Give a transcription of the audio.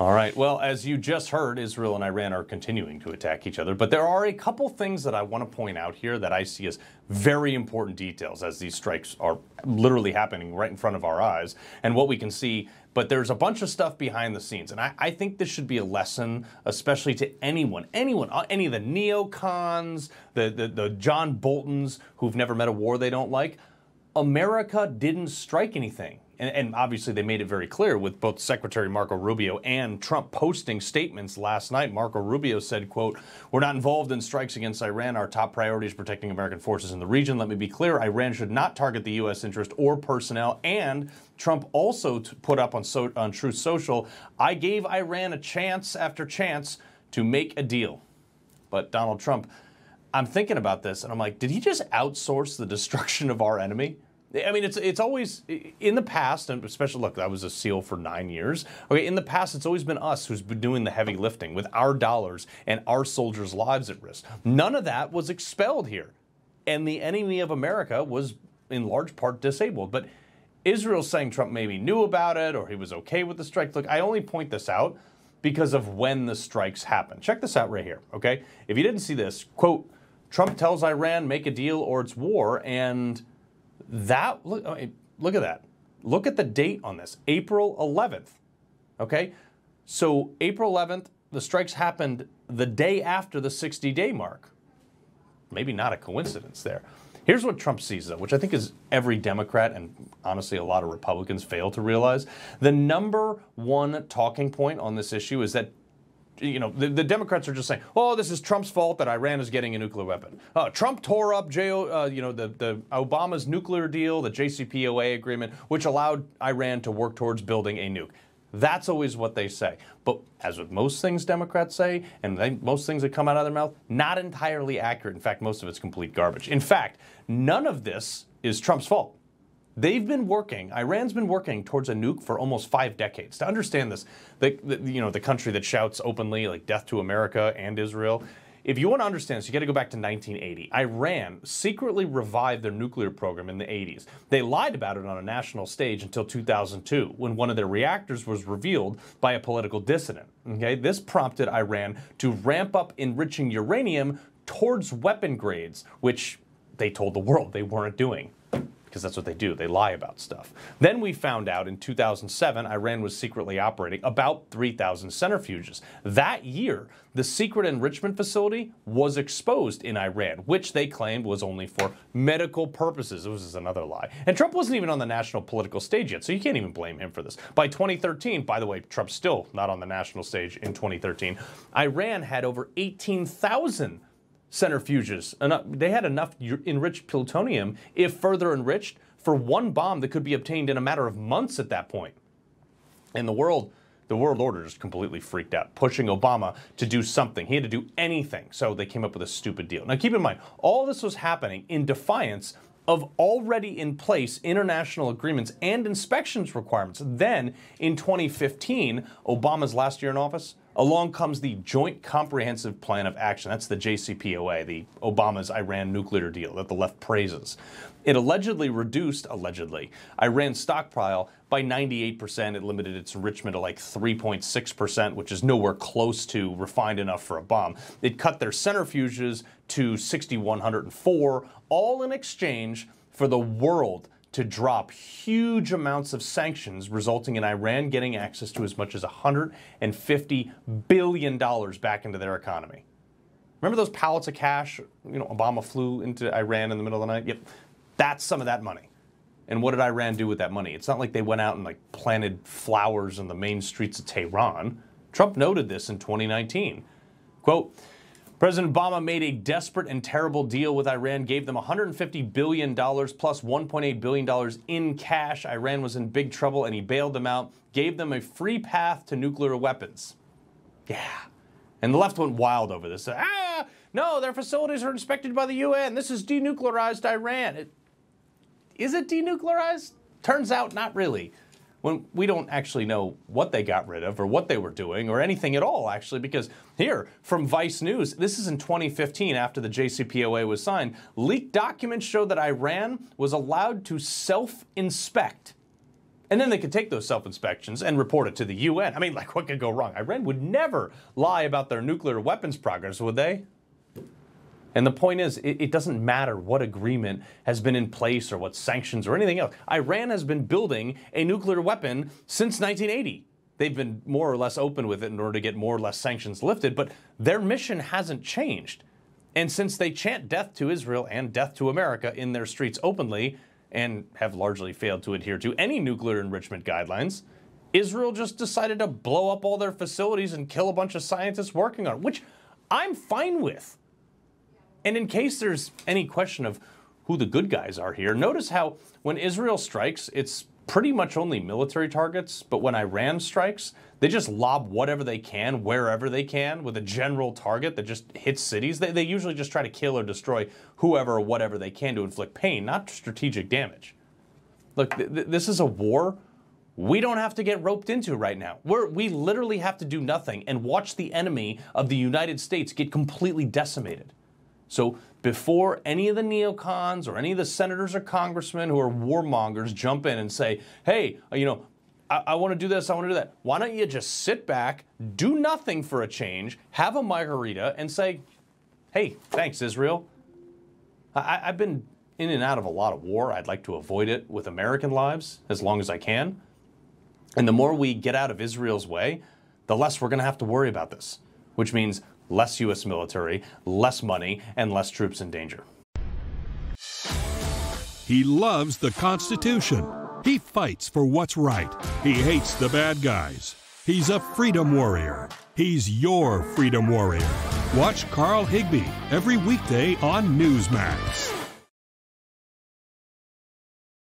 All right. Well, as you just heard, Israel and Iran are continuing to attack each other. But there are a couple things that I want to point out here that I see as very important details as these strikes are literally happening right in front of our eyes and what we can see. But there's a bunch of stuff behind the scenes. And I think this should be a lesson, especially to any of the neocons, the John Boltons who've never met a war they don't like. America didn't strike anything. And obviously they made it very clear with both Secretary Marco Rubio and Trump posting statements last night. Marco Rubio said, quote, "We're not involved in strikes against Iran. Our top priority is protecting American forces in the region. Let me be clear, Iran should not target the U.S. interest or personnel." And Trump also put up on Truth Social, "I gave Iran a chance after chance to make a deal." But Donald Trump, I'm thinking about this and I'm like, did he just outsource the destruction of our enemy? I mean, it's always, in the past, and especially, look, I was a SEAL for 9 years. Okay, in the past, it's always been us who's been doing the heavy lifting with our dollars and our soldiers' lives at risk. None of that was expelled here. And the enemy of America was, in large part, disabled. But Israel's saying Trump maybe knew about it or he was okay with the strike. Look, I only point this out because of when the strikes happened. Check this out right here, okay? If you didn't see this, quote, "Trump tells Iran, make a deal or it's war," and that, look at that. Look at the date on this, April 11th, okay? So April 11th, the strikes happened the day after the 60-day mark. Maybe not a coincidence there. Here's what Trump sees, though, which I think is every Democrat and honestly a lot of Republicans fail to realize. The number one talking point on this issue is that, you know, the Democrats are just saying, "Oh, this is Trump's fault that Iran is getting a nuclear weapon. Trump tore up, the Obama's nuclear deal, the JCPOA agreement, which allowed Iran to work towards building a nuke." That's always what they say. But as with most things Democrats say, and most things that come out of their mouth, not entirely accurate. In fact, most of it's complete garbage. In fact, none of this is Trump's fault. They've been working, Iran's been working towards a nuke for almost 5 decades. To understand this, the country that shouts openly like death to America and Israel, if you want to understand this, you got to go back to 1980. Iran secretly revived their nuclear program in the 80s. They lied about it on a national stage until 2002, when one of their reactors was revealed by a political dissident. Okay, this prompted Iran to ramp up enriching uranium towards weapon grades, which they told the world they weren't doing. Because that's what they do. They lie about stuff. Then we found out in 2007, Iran was secretly operating about 3,000 centrifuges. That year, the secret enrichment facility was exposed in Iran, which they claimed was only for medical purposes. It was just another lie. And Trump wasn't even on the national political stage yet, so you can't even blame him for this. By 2013, by the way, Trump's still not on the national stage in 2013, Iran had over 18,000 centrifuges. They had enough enriched plutonium, if further enriched, for one bomb that could be obtained in a matter of months at that point. And the world order just completely freaked out, pushing Obama to do something. He had to do anything. So they came up with a stupid deal. Now keep in mind, all this was happening in defiance of already in place international agreements and inspections requirements. Then, in 2015, Obama's last year in office, along comes the Joint Comprehensive Plan of Action. That's the JCPOA, the Obama's Iran nuclear deal that the left praises. It allegedly reduced, Iran's stockpile by 98%. It limited its enrichment to like 3.6%, which is nowhere close to refined enough for a bomb. It cut their centrifuges to 6,104, all in exchange for the world to drop huge amounts of sanctions, resulting in Iran getting access to as much as $150 billion back into their economy. Remember those pallets of cash, Obama flew into Iran in the middle of the night? Yep, that's some of that money. And what did Iran do with that money? It's not like they went out and planted flowers on the main streets of Tehran. Trump noted this in 2019. Quote, "President Obama made a desperate and terrible deal with Iran, gave them $150 billion plus $1.8 billion in cash. Iran was in big trouble and he bailed them out, gave them a free path to nuclear weapons." Yeah. And the left went wild over this. No, their facilities are inspected by the UN. This is denuclearized Iran. Is it denuclearized? Turns out not really. When we don't actually know what they got rid of or what they were doing or anything at all, actually, because here, from Vice News, this is in 2015 after the JCPOA was signed, leaked documents show that Iran was allowed to self-inspect And then they could take those self-inspections and report it to the UN. I mean, like, what could go wrong? Iran would never lie about their nuclear weapons progress, would they? And the point is, it doesn't matter what agreement has been in place or what sanctions or anything else. Iran has been building a nuclear weapon since 1980. They've been more or less open with it in order to get more or less sanctions lifted, but their mission hasn't changed. And since they chant death to Israel and death to America in their streets openly and have largely failed to adhere to any nuclear enrichment guidelines, Israel just decided to blow up all their facilities and kill a bunch of scientists working on it, which I'm fine with. And in case there's any question of who the good guys are here, notice how when Israel strikes, it's pretty much only military targets, but when Iran strikes, they just lob whatever they can, wherever they can, with a general target that just hits cities. They usually just try to kill or destroy whoever or whatever they can to inflict pain, not strategic damage. Look, this is a war we don't have to get roped into right now. We literally have to do nothing and watch the enemy of the United States get completely decimated. So before any of the neocons or any of the senators or congressmen who are warmongers jump in and say, hey, I want to do this, I want to do that, why don't you just sit back, do nothing for a change, have a margarita, and say, hey, thanks, Israel. I've been in and out of a lot of war. I'd like to avoid it with American lives as long as I can. And the more we get out of Israel's way, the less we're going to have to worry about this, which means less U.S. military, less money, and less troops in danger. He loves the Constitution. He fights for what's right. He hates the bad guys. He's a freedom warrior. He's your freedom warrior. Watch Carl Higbie every weekday on Newsmax.